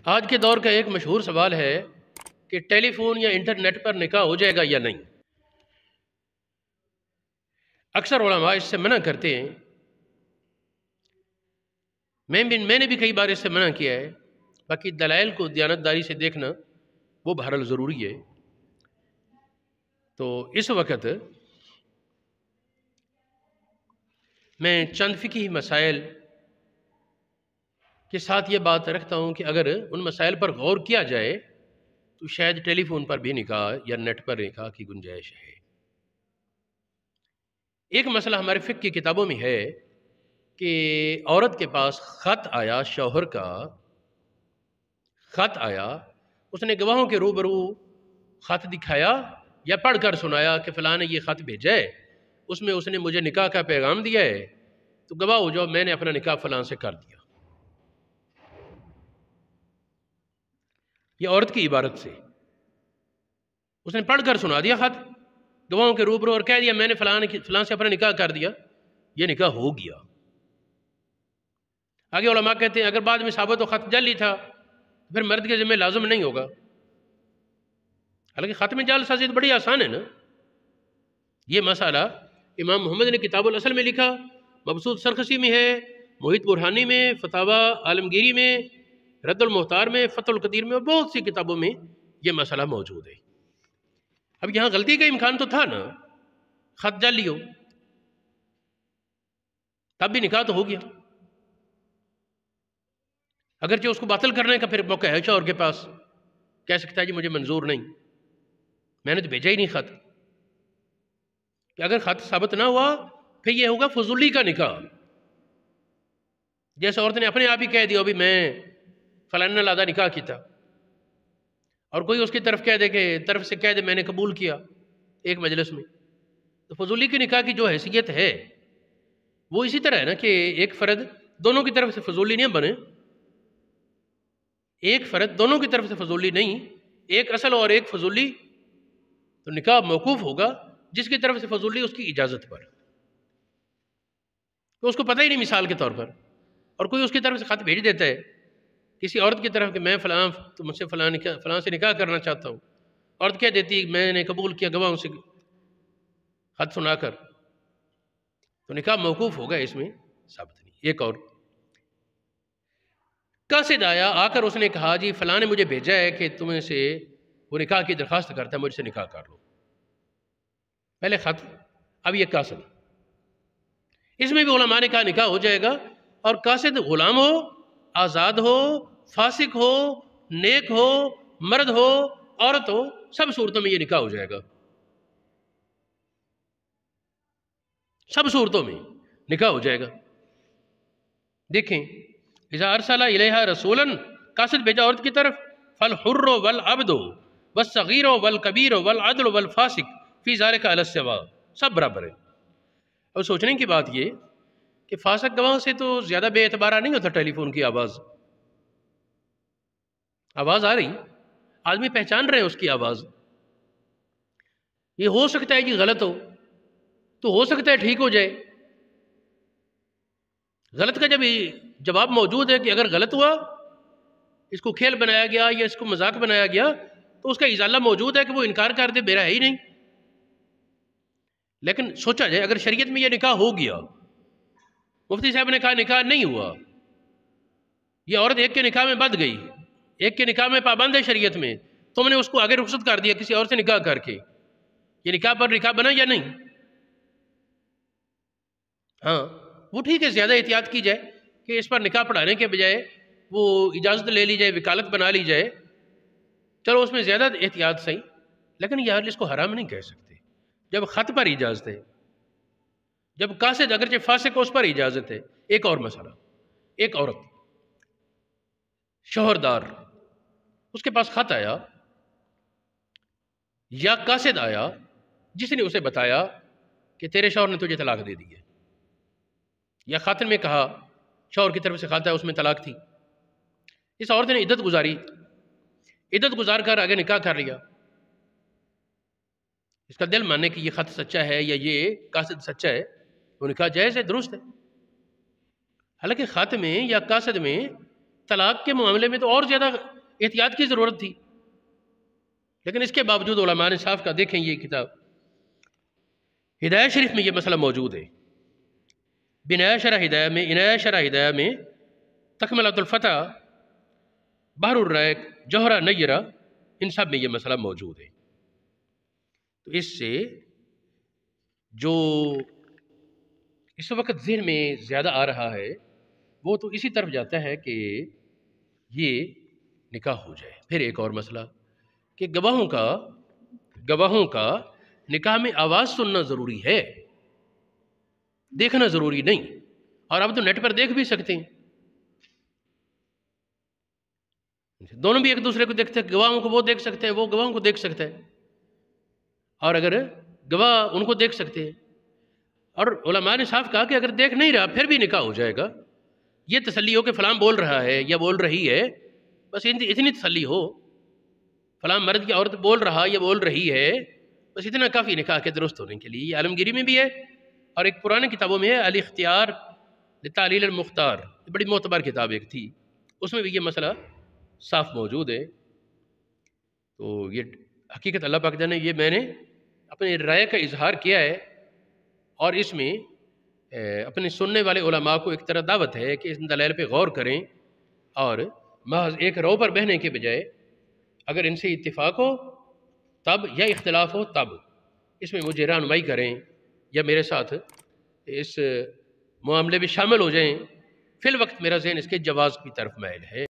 آج کے دور کا ایک مشہور سوال ہے کہ ٹیلی فون یا انٹرنیٹ پر نکاح ہو جائے گا یا نہیں۔ اکثر علماء اس سے منع کرتے ہیں، میں نے بھی کئی بار اس سے منع کیا ہے۔ باقی دلائل کو دیانتداری سے دیکھنا وہ بہرحال ضروری ہے۔ تو اس وقت میں چند فقہی مسائل کے ساتھ یہ بات رکھتا ہوں کہ اگر ان مسائل پر غور کیا جائے تو شاید ٹیلی فون پر بھی نکاح یا نیٹ پر نکاح کی گنجائش ہے۔ ایک مسئلہ ہمارے فقہ کی کتابوں میں ہے کہ عورت کے پاس خط آیا، شوہر کا خط آیا، اس نے گواہوں کے روبرو خط دکھایا یا پڑھ کر سنایا کہ فلاں نے یہ خط بھیجا ہے، اس میں اس نے مجھے نکاح کا پیغام دیا ہے، تو گواہ ہو جاؤ میں نے اپنا نکاح فلاں سے کر دیا۔ یہ عورت کی عبارت سے اس نے پڑھ کر سنا دیا خط گواہوں کے روبرو اور کہہ دیا میں نے فلاں سے اپنا نکاح کر دیا، یہ نکاح ہو گیا۔ آگے علماء کہتے ہیں اگر بعد میں ثابت و خط جعلی تھا پھر مرد کے ذمہ لازم نہیں ہوگا۔ حالانکہ خط میں جعل سازی تو بڑی آسان ہے نا۔ یہ مسئلہ امام محمد نے کتاب الاصل میں لکھا، مبسوط سرخسی میں ہے، محیط برہانی میں، فتاوی عالمگیری میں، رد المختار میں، فتح القدیر میں اور بہت سی کتابوں میں یہ مسئلہ موجود ہے۔ اب یہاں غلطی کا امکان تو تھا نا، خط جعلی ہو تب بھی نکاح تو ہو گیا، اگرچہ اس کو باطل کرنے کا پھر موقع ہے شوہر کے پاس، کہہ سکتا ہے جی مجھے منظور نہیں، میں نے تو بھیجا ہی نہیں خط۔ کہ اگر خط ثابت نہ ہوا پھر یہ ہوگا فضولی کا نکاح، جیسے عورت نے اپنے آپ ہی کہہ دیا ابھی میں فلانا لادہ نکاح کی تھا، اور کوئی اس کی طرف کہہ دے میں نے قبول کیا ایک مجلس میں، تو فضولی کی نکاح کی جو حیثیت ہے وہ اسی طرح ہے نا کہ ایک فرد دونوں کی طرف سے فضولی نہیں بنے، ایک فرد دونوں کی طرف سے فضولی نہیں، ایک اصل اور ایک فضولی، تو نکاح موقوف ہوگا جس کی طرف سے فضولی اس کی اجازت پر، تو اس کو پتہ ہی نہیں مثال کے طور پر، اور کوئی اس کی طرف سے خط بھیج دیتا ہے کسی عورت کی طرف کہ میں فلاں تو مجھ سے فلاں سے نکاح کرنا چاہتا ہوں، عورت کہہ دیتی میں نے قبول کیا گواہوں سے خط سنا کر، تو نکاح موقوف ہوگا، اس میں ثابت نہیں۔ ایک اور قاصد آیا، آ کر اس نے کہا جی فلاں نے مجھے بھیجا ہے کہ تمہیں سے وہ نکاح کی درخواست کرتا ہے، مجھ سے نکاح کر لو۔ پہلے خط، اب یہ قاصد، اس میں بھی علماء نے کہا نکاح ہو جائے گا، اور قاصد غلام ہو، آزاد ہو، فاسق ہو، نیک ہو، مرد ہو، عورت ہو، سب صورتوں میں یہ نکاح ہو جائے گا، سب صورتوں میں نکاح ہو جائے گا۔ دیکھیں اذا ارسل الیہا رسولا، قاصد بھیجا عورت کی طرف، فالحر والعبد والصغیر والکبیر والعدل والفاسق فی ذلک علی السواء، سب برابر ہے۔ اب سوچنے کی بات یہ کہ فاسق گواہ سے تو زیادہ بے اعتبارہ نہیں ہوتا ٹیلی فون کی آواز آ رہی، آدمی پہچان رہے ہیں اس کی آواز، یہ ہو سکتا ہے کہ غلط ہو، تو ہو سکتا ہے ٹھیک ہو جائے۔ غلط کا جب جواب موجود ہے کہ اگر غلط ہوا، اس کو کھیل بنایا گیا یا اس کو مذاق بنایا گیا، تو اس کا ازالہ موجود ہے کہ وہ انکار کر دے میرا ہے ہی نہیں۔ لیکن سوچا جائے اگر شریعت میں یہ نکاح ہو گیا، مفتی صاحب نے کہا نکاح نہیں ہوا، یہ عورت ایک کے نکاح میں بندھ گئی، ایک کے نکاح میں پابند ہے شریعت میں، تم نے اس کو آگے رخصت کر دیا کسی اور سے نکاح کر کے، یہ نکاح پر نکاح بنا یا نہیں؟ ہاں وہ ٹھیک ہے، زیادہ احتیاط کی جائے کہ اس پر نکاح پڑھانے کے بجائے وہ اجازت لے لی جائے، وکالت بنا لی جائے، چلو اس میں زیادہ احتیاط صحیح، لیکن یار اس کو حرام نہیں کہہ سکتے جب خط پر اجازت ہے، جب قاصد اگرچہ فاسق اس پر اجازت ہے۔ ایک اور مسئلہ، ایک عورت شوہردار، اس کے پاس خط آیا یا قاصد آیا جس نے اسے بتایا کہ تیرے شوہر نے تجھے طلاق دے دی ہے، یا خط میں کہا شوہر کی طرف سے خط ہے اس میں طلاق تھی، اس عورت نے عدت گزاری، عدت گزار کر آگے نکاح کر لیا، اس کا دل ماننے کہ یہ خط سچا ہے یا یہ قاصد سچا ہے، وہ نکاح جائز ہے، درست ہے۔ حالانکہ خط میں یا قاصد میں طلاق کے معاملے میں تو اور زیادہ احتیاط کی ضرورت تھی، لیکن اس کے باوجود علماء نے صاف کا، دیکھیں یہ کتاب ہدایہ شریف میں یہ مسئلہ موجود ہے، بنایہ شرح ہدایہ میں، عنایہ شرح ہدایہ میں، تکملۃ الفتح، بحر الرائق، جوہرہ نیرہ، ان سب میں یہ مسئلہ موجود ہے۔ تو اس سے جو اس وقت ذہن میں زیادہ آ رہا ہے وہ تو اسی طرف جاتا ہے کہ یہ نکاح ہو جائے۔ پھر ایک اور مسئلہ کہ گواہوں کا نکاح میں آواز سننا ضروری ہے، دیکھنا ضروری نہیں، اور اب تو نیٹ پر دیکھ بھی سکتے ہیں، دونوں بھی ایک دوسرے کو دیکھتے ہیں، گواہوں کو وہ دیکھ سکتے ہیں، وہ گواہوں کو دیکھ سکتے ہیں، اور اگر گواہ ان کو دیکھ سکتے ہیں، اور علماء نے صاف کہا کہ اگر دیکھ نہیں رہا پھر بھی نکاح ہو جائے گا، یہ تسلی ہو کہ فلاں بول رہا ہے یا بول رہی ہے، بس اتنی تسلی ہو، فلاں مرد یا عورت بول رہا یا بول رہی ہے، بس اتنا کافی نکاح کے درست ہونے کے لیے۔ یہ عالمگیری میں بھی ہے، اور ایک پرانے کتابوں میں ہے الاختیار لتعلیل المختار، بڑی معتبر کتاب ایک تھی، اس میں بھی یہ مسئلہ صاف موجود ہے۔ تو یہ حقیقت اللہ پاک جانے، یہ میں نے اپنی رائے کا اظہار کیا ہے، اور اس میں اپنے سننے والے علماء کو ایک طرح دعوت ہے کہ اس دلائل پہ غور کریں، اور محض ایک رو پر بہنے کے بجائے اگر ان سے اتفاق ہو تب، یا اختلاف ہو تب، اس میں مجھے رہنمائی کریں یا میرے ساتھ اس معاملے میں شامل ہو جائیں۔ فی الوقت میرا ذہن اس کے جواز کی طرف مائل ہے۔